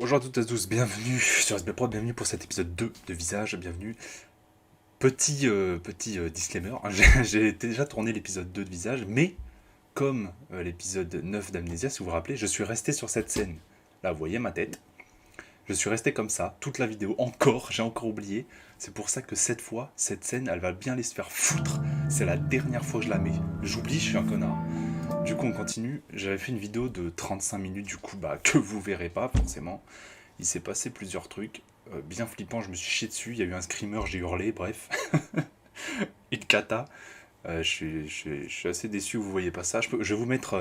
Bonjour à toutes et à tous, bienvenue sur SB Pro, bienvenue pour cet épisode 2 de Visage, bienvenue. Petit disclaimer, j'ai déjà tourné l'épisode 2 de Visage, mais comme l'épisode 9 d'Amnésia, si vous vous rappelez, je suis resté sur cette scène. Là, vous voyez ma tête. Je suis resté comme ça, toute la vidéo, j'ai encore oublié. C'est pour ça que cette fois, cette scène, elle va bien les se faire foutre. C'est la dernière fois que je la mets. J'oublie, je suis un connard. Du coup, on continue. J'avais fait une vidéo de 35 minutes, du coup, que vous verrez pas, forcément. Il s'est passé plusieurs trucs bien flippants. Je me suis chié dessus. Il y a eu un screamer, j'ai hurlé, bref. Une cata. Je suis assez déçu, vous voyez pas ça. Je vais vous mettre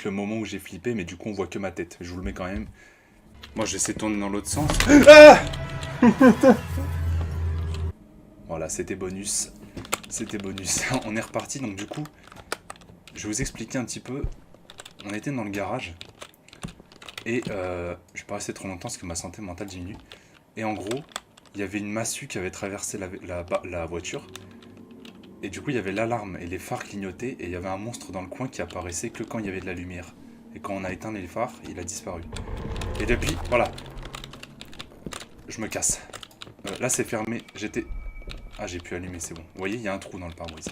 le moment où j'ai flippé, mais du coup, on voit que ma tête. Je vous le mets quand même. Moi, j'essaie de tourner dans l'autre sens. Ah Voilà, c'était bonus. C'était bonus. On est reparti, donc du coup, je vais vous expliquer un petit peu. On était dans le garage. Et je vais pas rester trop longtemps parce que ma santé mentale diminue. Et en gros, il y avait une massue qui avait traversé la voiture. Et du coup, il y avait l'alarme et les phares clignotaient. Et il y avait un monstre dans le coin qui apparaissait que quand il y avait de la lumière. Et quand on a éteint les phares, il a disparu. Et depuis, voilà. Je me casse. Là, c'est fermé. Ah, j'ai pu allumer, c'est bon. Vous voyez, il y a un trou dans le pare-brise.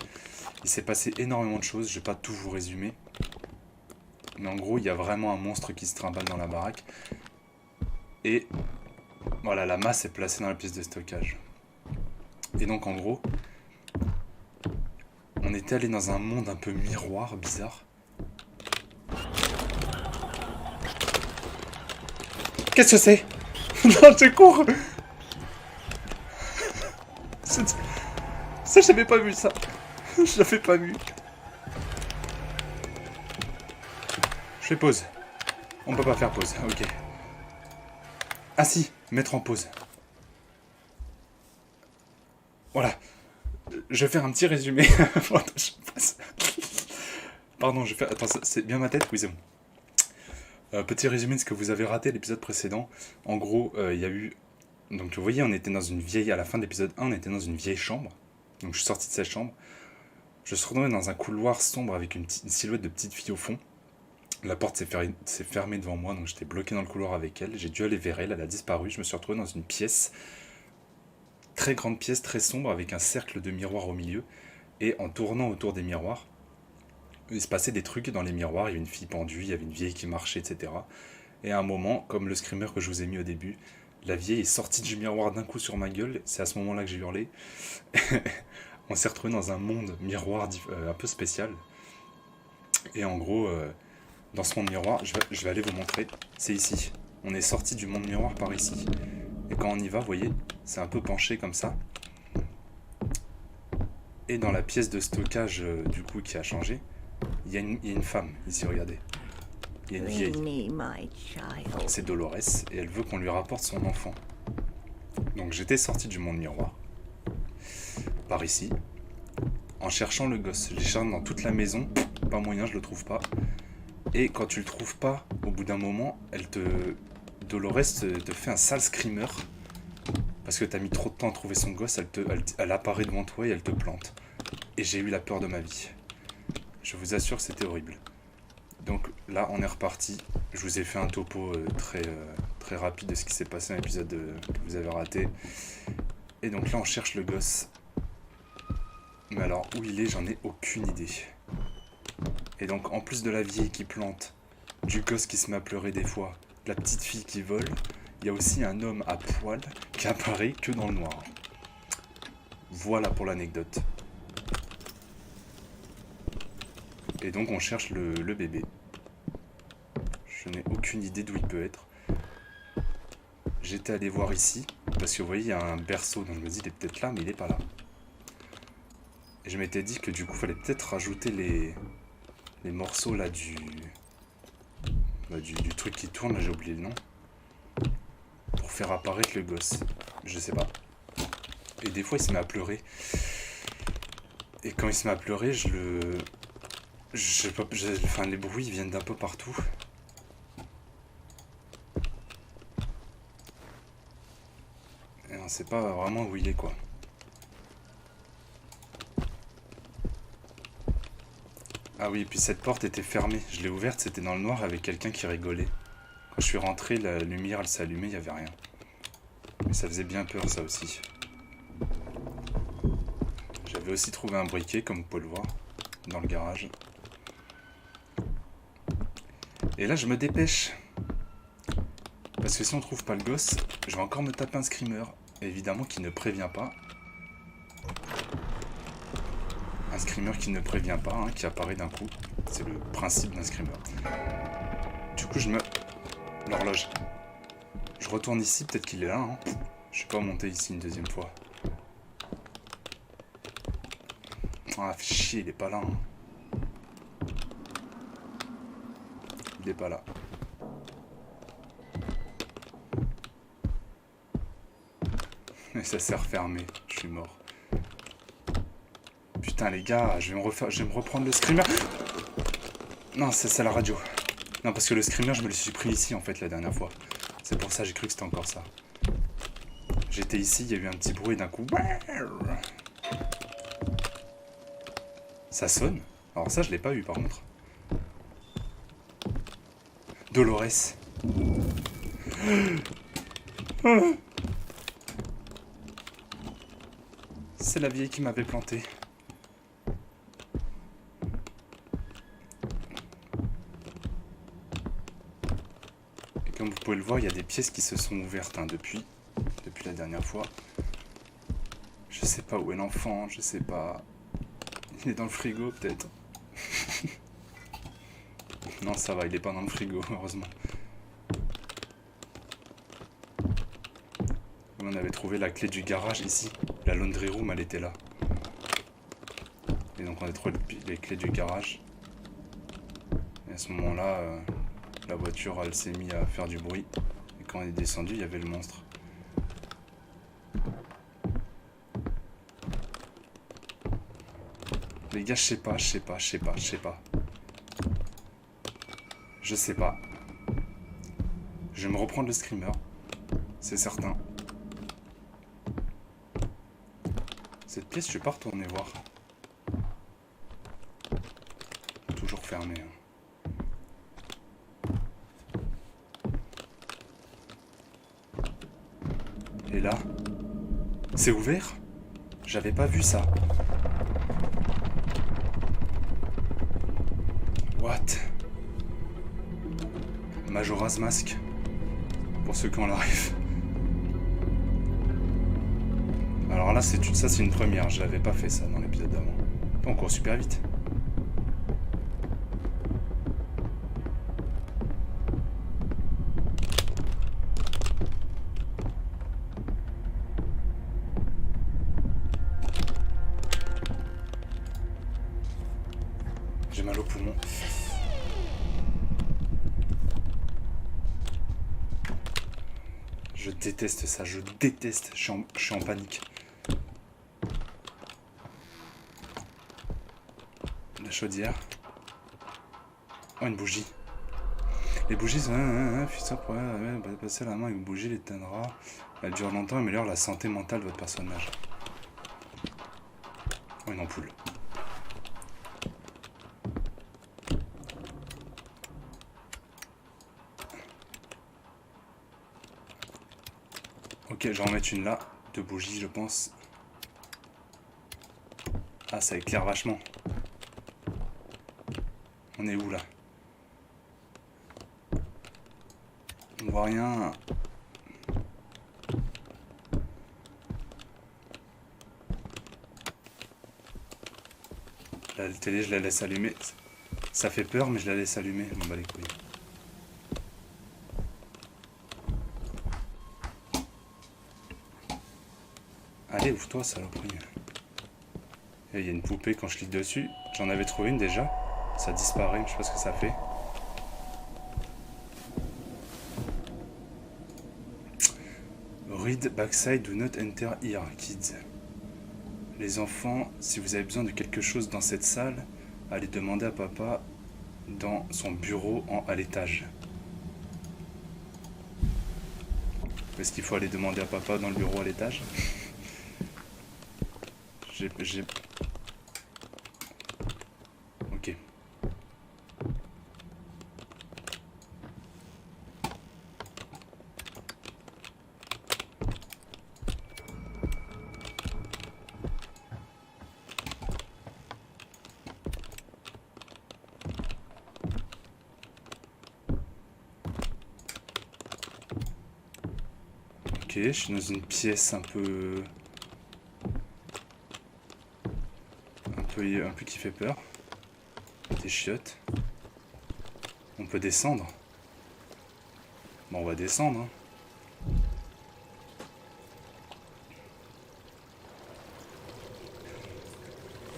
Il s'est passé énormément de choses. Je vais pas tout vous résumer. Mais en gros, il y a vraiment un monstre qui se trimballe dans la baraque. Et voilà, la masse est placée dans la pièce de stockage. Et donc, en gros, on était allé dans un monde un peu miroir, bizarre. Qu'est-ce que c'est? Non, je cours. Ça, j'avais pas vu ça. Je l'avais pas vu. Je fais pause. On peut pas faire pause, ok. Ah si, mettre en pause. Voilà. Je vais faire un petit résumé. Pardon, je vais faire... Attends, c'est bien ma tête? Oui, c'est bon. Petit résumé de ce que vous avez raté à l'épisode précédent. En gros, il y a eu... Donc vous voyez, on était dans une vieille... À la fin de l'épisode 1, on était dans une vieille chambre. Donc je suis sorti de cette chambre. Je suis retrouvé dans un couloir sombre avec une silhouette de petite fille au fond. La porte s'est fermée devant moi, donc j'étais bloqué dans le couloir avec elle. J'ai dû aller vers elle, elle a disparu. Je me suis retrouvé dans une pièce, très grande pièce, très sombre, avec un cercle de miroirs au milieu. Et en tournant autour des miroirs, il se passait des trucs dans les miroirs. Il y avait une fille pendue, il y avait une vieille qui marchait, etc. Et à un moment, comme le screamer que je vous ai mis au début, la vieille est sortie du miroir d'un coup sur ma gueule. C'est à ce moment-là que j'ai hurlé. On s'est retrouvé dans un monde miroir un peu spécial. Et en gros, dans ce monde miroir, je vais aller vous montrer. C'est ici. On est sorti du monde miroir par ici. Et quand on y va, vous voyez, c'est un peu penché comme ça. Et dans la pièce de stockage, du coup, qui a changé, il y a une femme, ici, regardez. Il y a une vieille. C'est Dolores, et elle veut qu'on lui rapporte son enfant. Donc j'étais sorti du monde miroir, par ici, en cherchant le gosse. Je les cherche dans toute la maison, pas moyen, je le trouve pas. Et quand tu le trouves pas, au bout d'un moment, Dolores te fait un sale screamer. Parce que t'as mis trop de temps à trouver son gosse, elle apparaît devant toi et elle te plante. Et j'ai eu la peur de ma vie. Je vous assure que c'était horrible. Donc là, on est reparti. Je vous ai fait un topo très rapide de ce qui s'est passé dans l'épisode que vous avez raté. Et donc là, on cherche le gosse. Mais alors, où il est, j'en ai aucune idée. Et donc, en plus de la vieille qui plante, du gosse qui se met à pleurer des fois, de la petite fille qui vole, il y a aussi un homme à poil qui apparaît que dans le noir. Voilà pour l'anecdote. Et donc, on cherche le bébé. Je n'ai aucune idée d'où il peut être. J'étais allé voir ici, parce que vous voyez, il y a un berceau, donc je me dis, il est peut-être là, mais il n'est pas là. Et je m'étais dit que du coup, il fallait peut-être rajouter les morceaux là du truc qui tourne, là j'ai oublié le nom, pour faire apparaître le gosse. Je sais pas. Et des fois, il se met à pleurer. Et quand il se met à pleurer, enfin, les bruits viennent d'un peu partout. Et on sait pas vraiment où il est, quoi. Ah oui, et puis cette porte était fermée. Je l'ai ouverte, c'était dans le noir avec quelqu'un qui rigolait. Quand je suis rentré, la lumière elle s'est allumée, il n'y avait rien. Mais ça faisait bien peur ça aussi. J'avais aussi trouvé un briquet, comme vous pouvez le voir, dans le garage. Et là je me dépêche. Parce que si on trouve pas le gosse, je vais encore me taper un screamer. Évidemment qui ne prévient pas. Un screamer qui ne prévient pas, hein, qui apparaît d'un coup. C'est le principe d'un screamer. Du coup je me... L'horloge. Je retourne ici, peut-être qu'il est là. Hein. Je suis pas monté ici une deuxième fois. Ah, fait chier, il est pas là. Hein. Il est pas là. Mais ça s'est refermé, je suis mort. Putain les gars, je vais me reprendre le screamer. Non, c'est la radio. Non, parce que le screamer, je me le suis pris ici en fait la dernière fois. C'est pour ça, j'ai cru que c'était encore ça. J'étais ici, il y a eu un petit bruit d'un coup. Ça sonne. Alors ça, je l'ai pas eu par contre. Dolores. C'est la vieille qui m'avait planté. Et comme vous pouvez le voir, il y a des pièces qui se sont ouvertes hein, depuis la dernière fois. Je sais pas où est l'enfant, je sais pas. Il est dans le frigo peut-être. Non, ça va, il est pas dans le frigo, heureusement. On avait trouvé la clé du garage ici. La laundry room, elle était là. Et donc on a trouvé les clés du garage. Et à ce moment-là, la voiture, elle s'est mise à faire du bruit. Et quand on est descendu, il y avait le monstre. Les gars, je sais pas. Je sais pas. Je vais me reprendre le screamer. C'est certain. Cette pièce, je vais pas retourner voir. Toujours fermé. Hein. Et là, c'est ouvert? J'avais pas vu ça. What? Majora's Mask. Pour ceux qui ont la ref. Alors là, ça c'est une première. Je l'avais pas fait ça dans l'épisode d'avant. On court super vite. J'ai mal au poumon. Je déteste ça, je déteste. Je suis en panique. La chaudière. Oh, une bougie. Les bougies, ça pourrait passer la main avec une bougie, l'éteindra. Elle dure longtemps et améliore la santé mentale de votre personnage. Oh, une ampoule. Ok, je vais en mettre une là. 2 bougies, je pense. Ah, ça éclaire vachement. On est où là? On voit rien. La télé, je la laisse allumer. Ça fait peur, mais je la laisse allumer. On bat les couilles. Allez, ouvre-toi, saloperie. Et il y a une poupée, quand je clique dessus. J'en avais trouvé une déjà. Ça disparaît, je sais pas ce que ça fait. Read backside, do not enter here, kids. Les enfants, si vous avez besoin de quelque chose dans cette salle, allez demander à papa dans son bureau à l'étage. Est-ce qu'il faut aller demander à papa dans le bureau à l'étage? Ok. Ok, je suis dans une pièce un peu qui fait peur. Des chiottes. On peut descendre. Bon, on va descendre. Hein.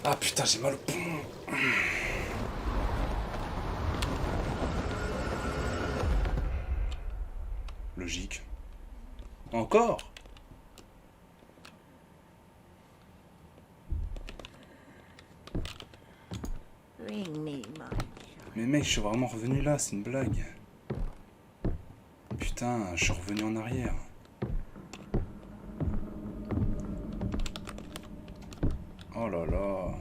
Ah putain, j'ai mal au poumon. Logique. Encore? Mais mec, je suis vraiment revenu là, c'est une blague. Putain, je suis revenu en arrière. Oh là là.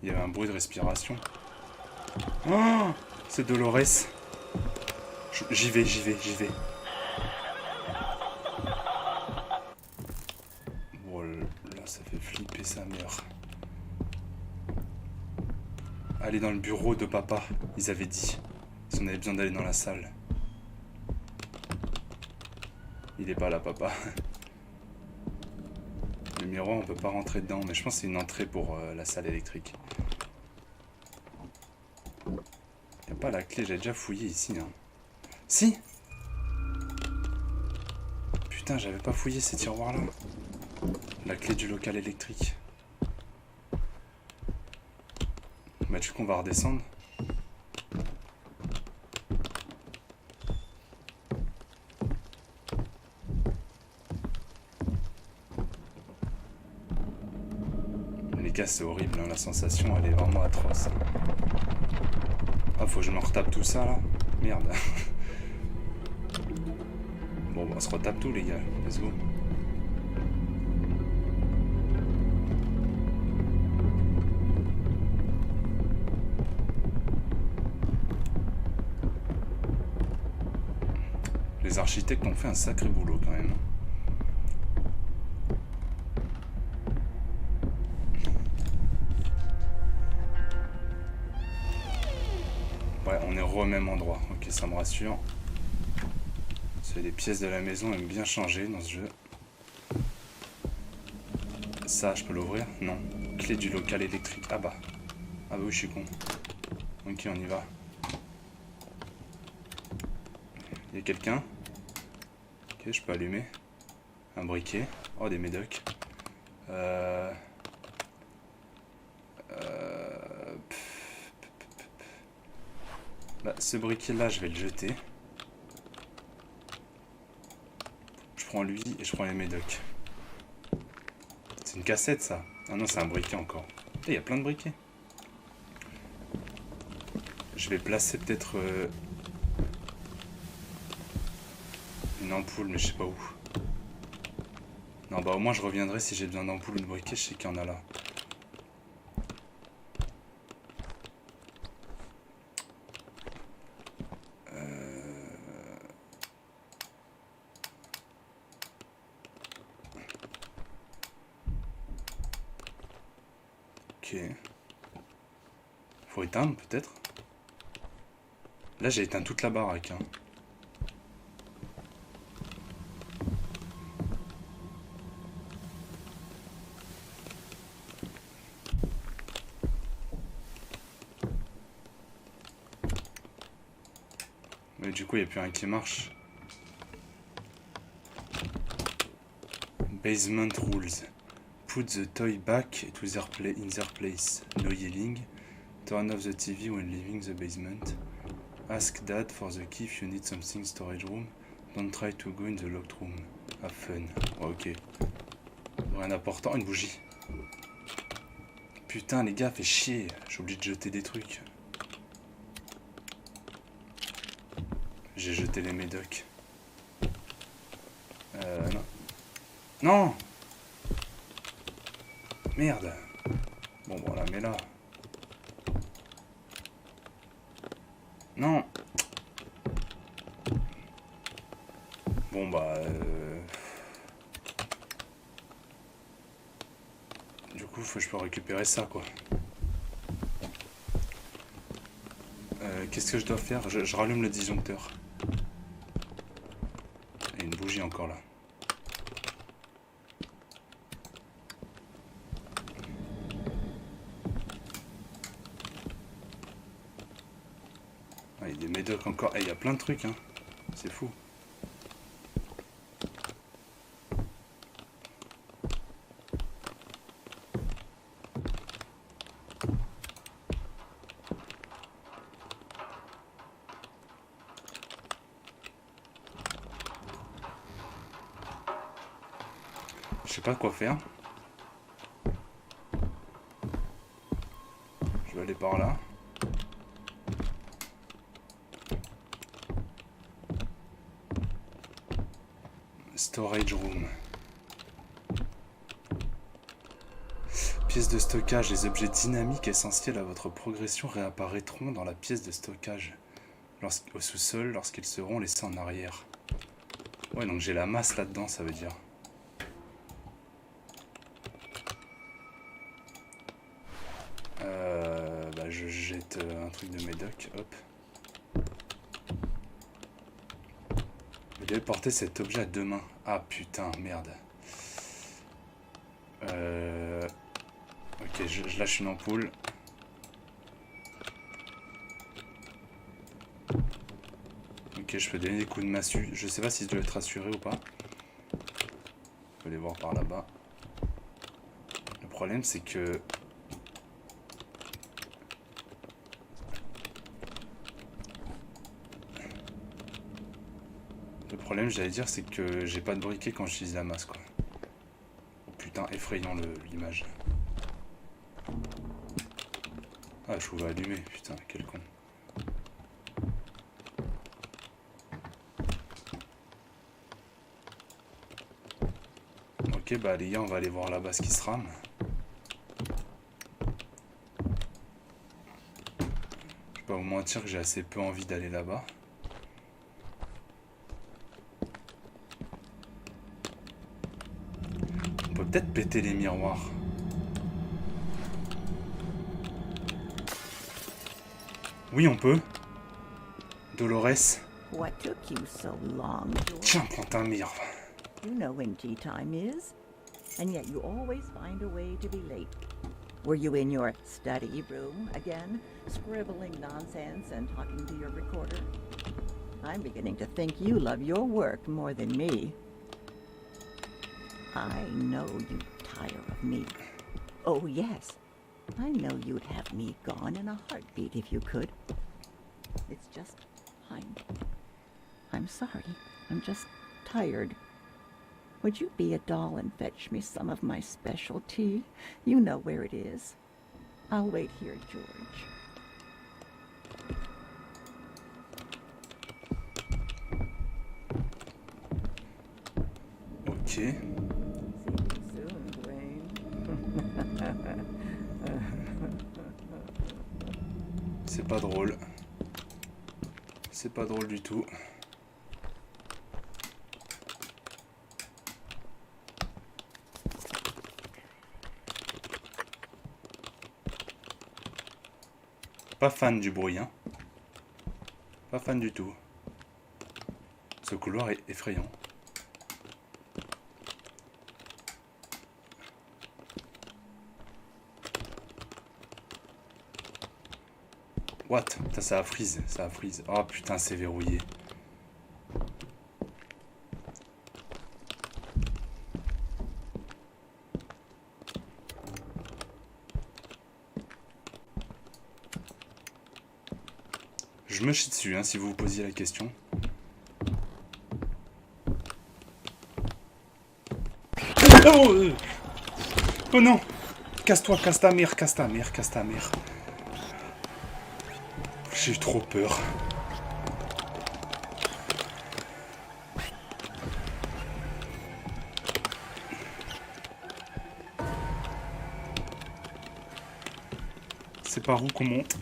Il y avait un bruit de respiration. Oh, c'est Dolores. J'y vais. Oh là, ça fait flipper sa mère. Aller dans le bureau de papa, ils avaient dit. Si on avait besoin d'aller dans la salle. Il est pas là, papa. Le miroir, on peut pas rentrer dedans, mais je pense que c'est une entrée pour la salle électrique. Y a pas la clé, j'ai déjà fouillé ici. Hein. Si! Putain, j'avais pas fouillé ces tiroirs-là. La clé du local électrique. Bah du coup, on va redescendre. Les gars, c'est horrible, hein, la sensation, elle est vraiment atroce. Ah, faut que je me retape tout ça, là. Merde. Bon, bah, on se retape tout, les gars. Let's go. Les architectes ont fait un sacré boulot, quand même. Ouais, on est au même endroit. Ok, ça me rassure. C'est les pièces de la maison aiment bien changer dans ce jeu. Ça, je peux l'ouvrir? Non. Clé du local électrique. Ah bah. Ah bah oui, je suis con. Ok, on y va. Il y a quelqu'un? Ok, je peux allumer. Un briquet. Oh, des médocs. Bah, ce briquet-là, je vais le jeter. Je prends lui et je prends les médocs. C'est une cassette, ça. Ah non, c'est un briquet encore. Il y a plein de briquets. Je vais placer peut-être une ampoule, mais je sais pas où. Non, bah au moins je reviendrai si j'ai besoin d'ampoule ou de briquet, je sais qu'il y en a là. Ok. Faut éteindre peut-être. Là j'ai éteint toute la baraque. Hein. Mais du coup il n'y a plus rien qui marche. Basement rules. Put the toy back to in their place. No yelling. Turn off the TV when leaving the basement. Ask dad for the key if you need something storage room. Don't try to go in the locked room. Have fun. Oh, ok. Rien d'important, une bougie. Putain les gars, fait chier. J'ai oublié de jeter des trucs. J'ai jeté les médocs. Non. Non! Merde! Bon, on la met là. Non! Bon, bah... Du coup, faut que je peux récupérer ça, quoi. Qu'est-ce que je dois faire? Je rallume le disjoncteur. Il y a une bougie encore là. Ah, il y a des médocs encore. Il y a plein de trucs, hein. C'est fou. Je sais pas quoi faire. Je vais aller par là. Storage room. Pièce de stockage. Les objets dynamiques essentiels à votre progression réapparaîtront dans la pièce de stockage au sous-sol lorsqu'ils seront laissés en arrière. Ouais, donc j'ai la masse là-dedans, ça veut dire. Je jette un truc de médoc, hop. Vous devez porter cet objet à deux mains. Ah putain, merde. Ok, je lâche une ampoule. Ok, je peux donner des coups de massue. Je sais pas si je dois être assuré ou pas. Je peux aller voir par là-bas. Le problème, c'est que... Le problème, j'allais dire, c'est que j'ai pas de briquet quand j'utilise la masse, quoi. Oh putain, effrayant l'image. Ah, je pouvais allumer, putain, quel con. Ok, bah les gars, on va aller voir là-bas ce qui se rame. Je vais pas vous mentir que j'ai assez peu envie d'aller là-bas. On peut peut-être péter les miroirs. Oui, on peut. Dolores. What took you so long, George? Tiens, prends ta mire. You know when tea time is, and yet you always find a way to be late. Were you in your study room again, scribbling nonsense and talking to your recorder? I'm beginning to think you love your work more than me. I know you'd tire of me. Oh, yes. I know you'd have me gone in a heartbeat if you could. It's just, I'm sorry. I'm just tired. Would you be a doll and fetch me some of my special tea? You know where it is. I'll wait here, George. Ok. See you soon, Dwayne. C'est pas drôle. C'est pas drôle du tout. Pas fan du bruit, hein. Pas fan du tout. Ce couloir est effrayant. What? Putain, ça a freeze, ça a freeze. Oh putain, c'est verrouillé. Je me chie dessus, hein, si vous vous posiez la question. Oh, oh non! Casse-toi, casse ta mère, casse ta mère, casse ta mère. J'ai eu trop peur. C'est par où qu'on monte?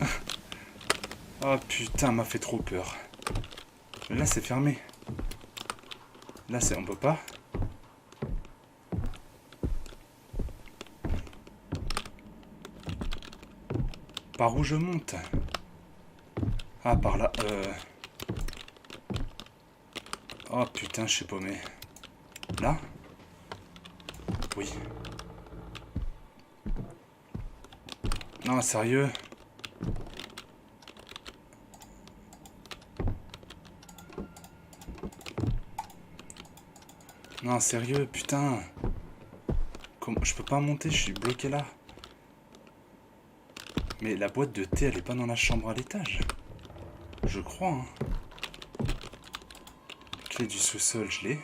Oh putain, m'a fait trop peur. Là, c'est fermé. Là, on peut pas. Par où je monte? Ah, par là. Oh putain, je suis paumé. Là? Oui. Non, sérieux? Non, sérieux, putain. Comment... Je peux pas monter, je suis bloqué là. Mais la boîte de thé, elle est pas dans la chambre à l'étage. Je crois, hein. Clé du sous-sol, je l'ai.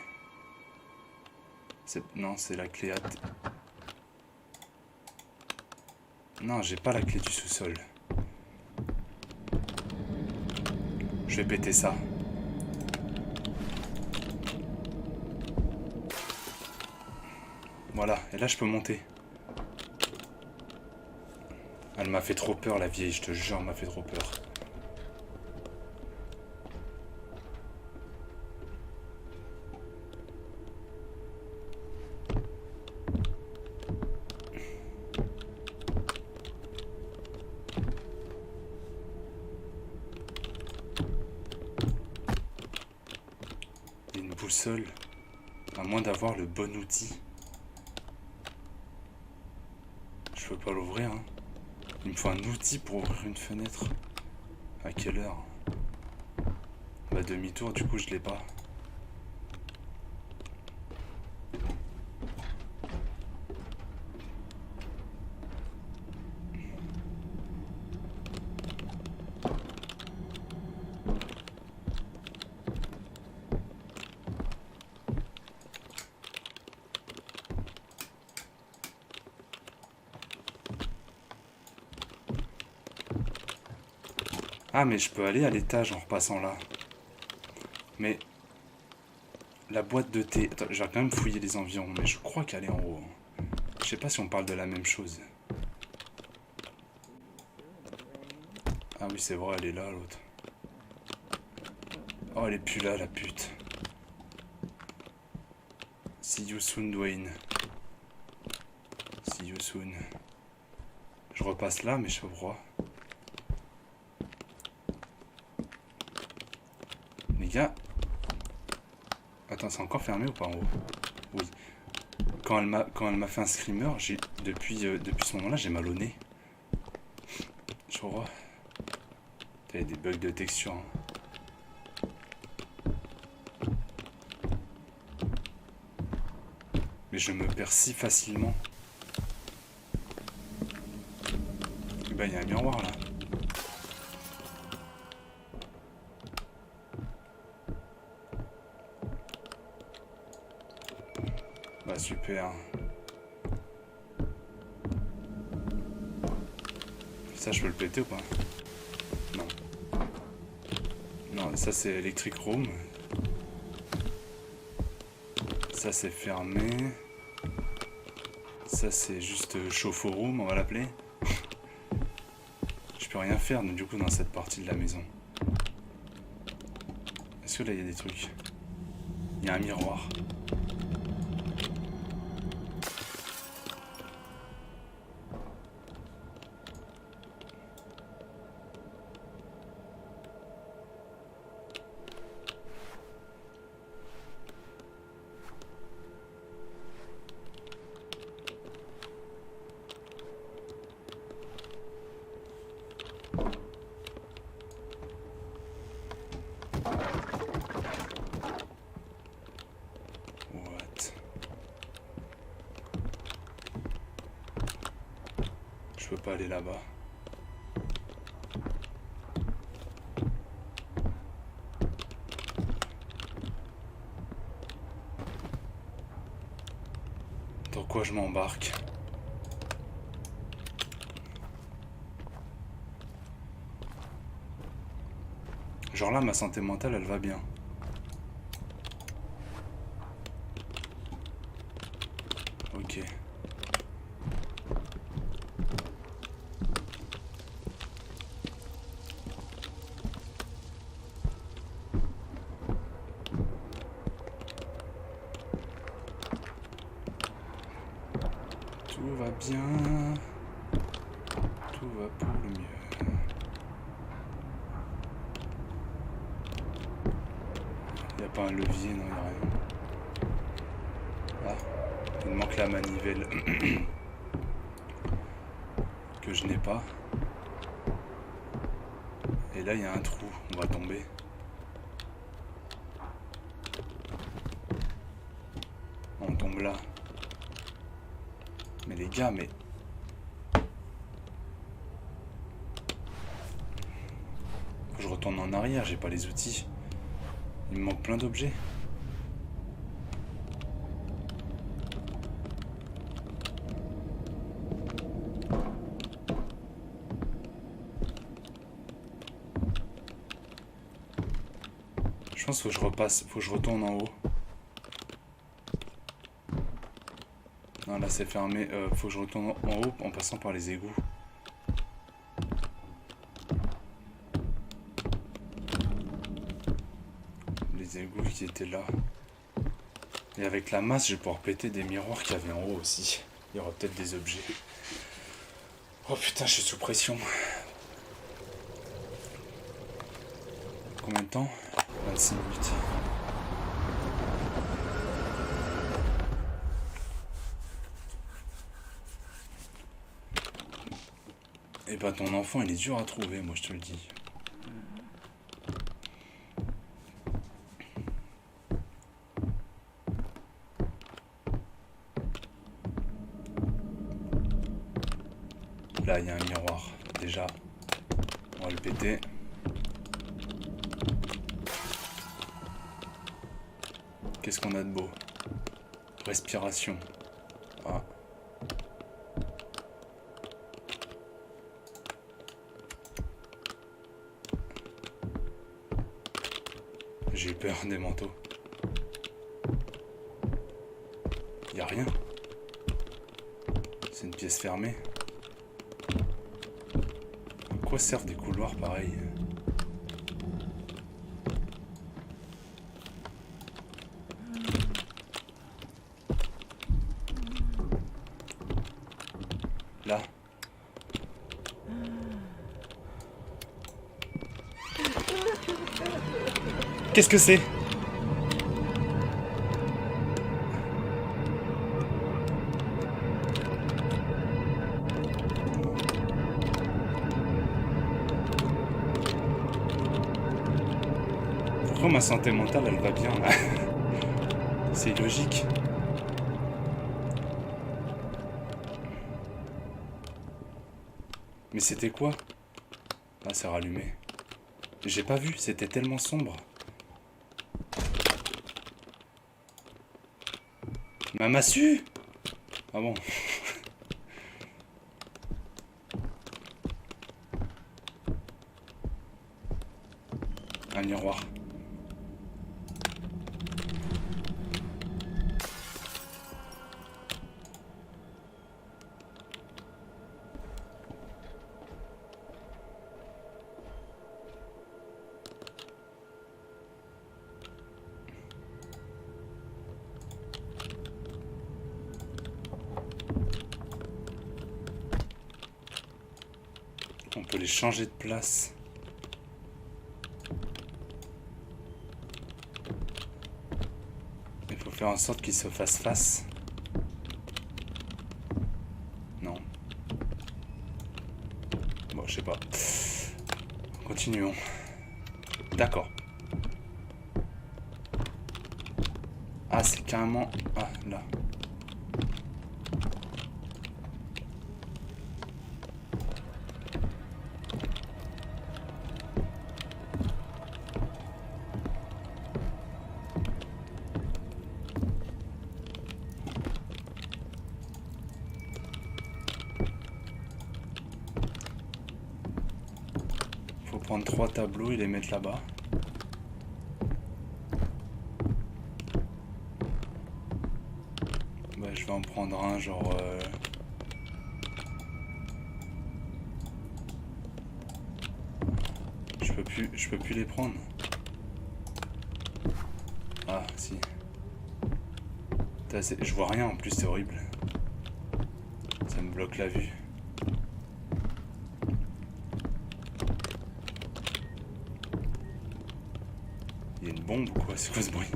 Non, c'est la clé à... Non, j'ai pas la clé du sous-sol. Je vais péter ça. Voilà, et là je peux monter. Elle m'a fait trop peur, la vieille, je te jure, elle m'a fait trop peur. Il y a une boussole, à moins d'avoir le bon outil. Je peux pas l'ouvrir, hein. Il me faut un outil pour ouvrir une fenêtre. À quelle heure? Bah demi-tour, du coup je l'ai pas. Ah mais je peux aller à l'étage en repassant là. Mais la boîte de thé... Attends, je vais quand même fouiller les environs, mais je crois qu'elle est en haut. Je sais pas si on parle de la même chose. Ah oui, c'est vrai, elle est là, l'autre. Oh, elle est plus là, la pute. See you soon, Dwayne. See you soon. Je repasse là, mais je sais pas pourquoi. Les gars... Attends, c'est encore fermé ou pas en haut? Oui. Quand elle m'a fait un screamer, depuis ce moment-là, j'ai mal au nez. Je crois. Il y a des bugs de texture. Hein. Mais je me perds si facilement. Et bah, il y a un miroir là. Bah, super. Ça, je peux le péter ou pas? Non. Non, ça c'est Electric Room. Ça c'est fermé. Ça c'est juste chauffe-eau room, on va l'appeler. Je peux rien faire du coup dans cette partie de la maison. Est-ce que là il y a des trucs? Il y a un miroir. Je peux pas aller là-bas. Dans quoi je m'embarque? Genre là, ma santé mentale, elle va bien. Ok. Tout va bien. Tout va pour le mieux. pas un levier, non, il n'y a rien. Ah, il me manque la manivelle que je n'ai pas. Et là, il y a un trou, on va tomber. On tombe là. Mais les gars, mais... Faut que je retourne en arrière, j'ai pas les outils. Il me manque plein d'objets. Je pense qu'il faut que je repasse, faut que je retourne en haut. Non, là c'est fermé, faut que je retourne en haut en passant par les égouts. Les égouts qui étaient là. Et avec la masse, je vais pouvoir péter des miroirs qu'il y avait en haut aussi. Il y aura peut-être des objets. Oh putain, je suis sous pression. Combien de temps? 26 minutes. Et bah ton enfant il est dur à trouver, moi je te le dis. Là il y a un miroir, déjà. On va le péter. Qu'est-ce qu'on a de beau? Respiration. Ah. J'ai eu peur des manteaux. Y a rien. C'est une pièce fermée. À quoi servent des couloirs pareils? Là. Qu'est-ce que c'est? Pourquoi ma santé mentale elle va bien là? C'est illogique. Mais c'était quoi? Ah, c'est rallumé. J'ai pas vu, c'était tellement sombre. Ma massue? Ah bon. Un miroir. On peut les changer de place. Il faut faire en sorte qu'ils se fassent face. Non. Bon, je sais pas. Continuons. D'accord. Ah, c'est carrément... Ah, là. Prendre 3 tableaux et les mettre là-bas. Bah, je vais en prendre un genre... Je peux plus les prendre. Ah, si. Je vois rien en plus, c'est horrible. Ça me bloque la vue. Il y a une bombe ou quoi? C'est quoi ce bruit?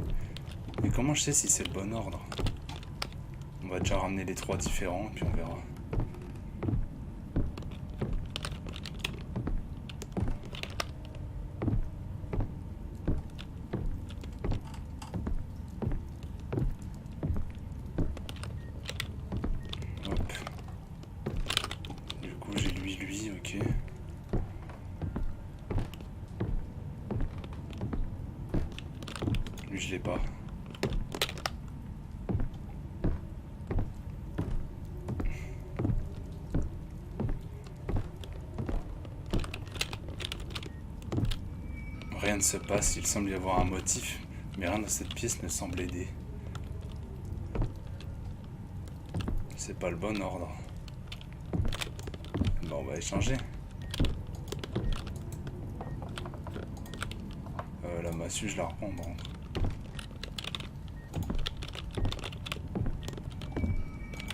Mais comment je sais si c'est le bon ordre? On va déjà ramener les 3 différents, puis on verra. Hop. Du coup, j'ai lui, ok. Lui, je l'ai pas. Rien ne se passe, il semble y avoir un motif, mais rien dans cette pièce ne semble aider. C'est pas le bon ordre. Bon, on va échanger. La massue, je la reprends. Bon.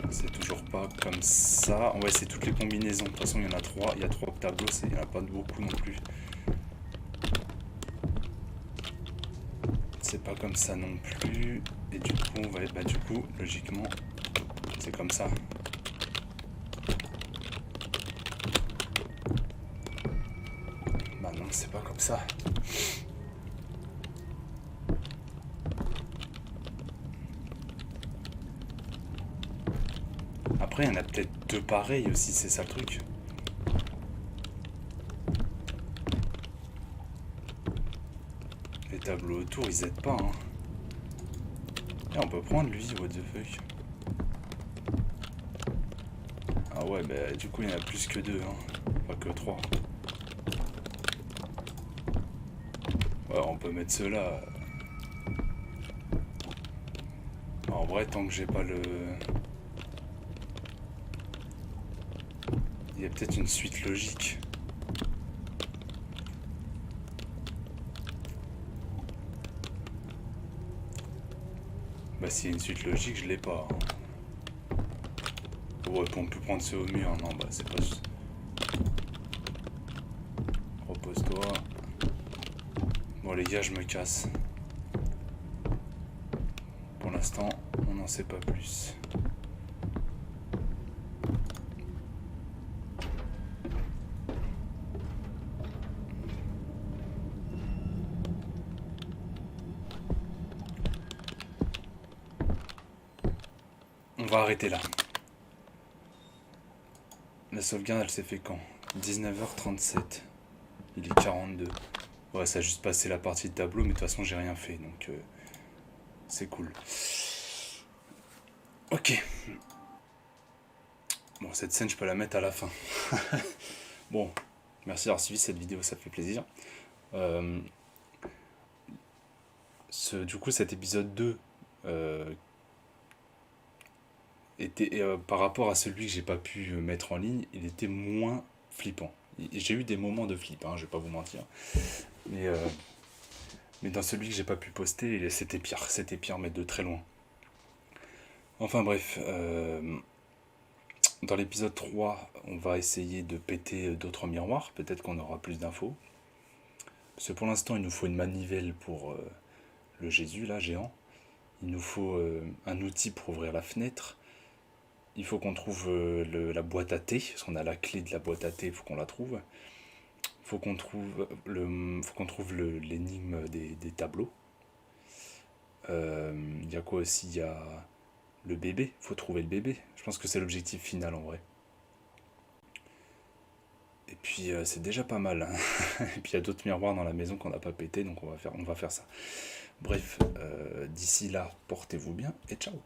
C'est toujours pas comme ça. On va essayer toutes les combinaisons. De toute façon, il y en a 3. Il y a 3 tableaux, il n'y en a pas beaucoup non plus. C'est pas comme ça non plus. Et du coup, on va... Bah, du coup, logiquement, c'est comme ça. Bah non, c'est pas comme ça. Après, il y en a peut-être 2 pareils aussi, c'est ça le truc. Les tableaux autour, ils aident pas, hein. Et on peut prendre lui, what the fuck. Ah ouais, bah du coup, il y en a plus que 2, hein. Pas que 3. Ouais, on peut mettre ceux-là. En vrai, tant que j'ai pas le... Il y a peut-être une suite logique. Bah s'il y a une suite logique, je l'ai pas. Hein. Ouais, on peut prendre ceux au mur. Non, bah c'est pas... Repose-toi. Bon les gars, je me casse. Pour l'instant, on n'en sait pas plus. On va arrêter là. La sauvegarde, elle s'est fait quand? 19h37. Il est 42. Ouais, ça a juste passé la partie de tableau, mais de toute façon, j'ai rien fait, donc c'est cool. Ok. Bon, cette scène, je peux la mettre à la fin. Bon, merci d'avoir suivi cette vidéo, ça fait plaisir. Du coup, cet épisode 2 était, par rapport à celui que j'ai pas pu mettre en ligne, il était moins flippant. J'ai eu des moments de flip, hein, je vais pas vous mentir. Mais dans celui que j'ai pas pu poster, c'était pire, mais de très loin. Enfin bref, dans l'épisode 3, on va essayer de péter d'autres miroirs, peut-être qu'on aura plus d'infos. Parce que pour l'instant, il nous faut une manivelle pour le Jésus, là, géant. Il nous faut un outil pour ouvrir la fenêtre. Il faut qu'on trouve la boîte à thé, parce qu'on a la clé de la boîte à thé, il faut qu'on la trouve. Il faut qu'on trouve l'énigme des tableaux. Il y a quoi aussi? Il y a le bébé, il faut trouver le bébé. Je pense que c'est l'objectif final en vrai. Et puis c'est déjà pas mal. Hein. Et puis il y a d'autres miroirs dans la maison qu'on n'a pas pété, donc on va faire ça. Bref, d'ici là, portez-vous bien et ciao.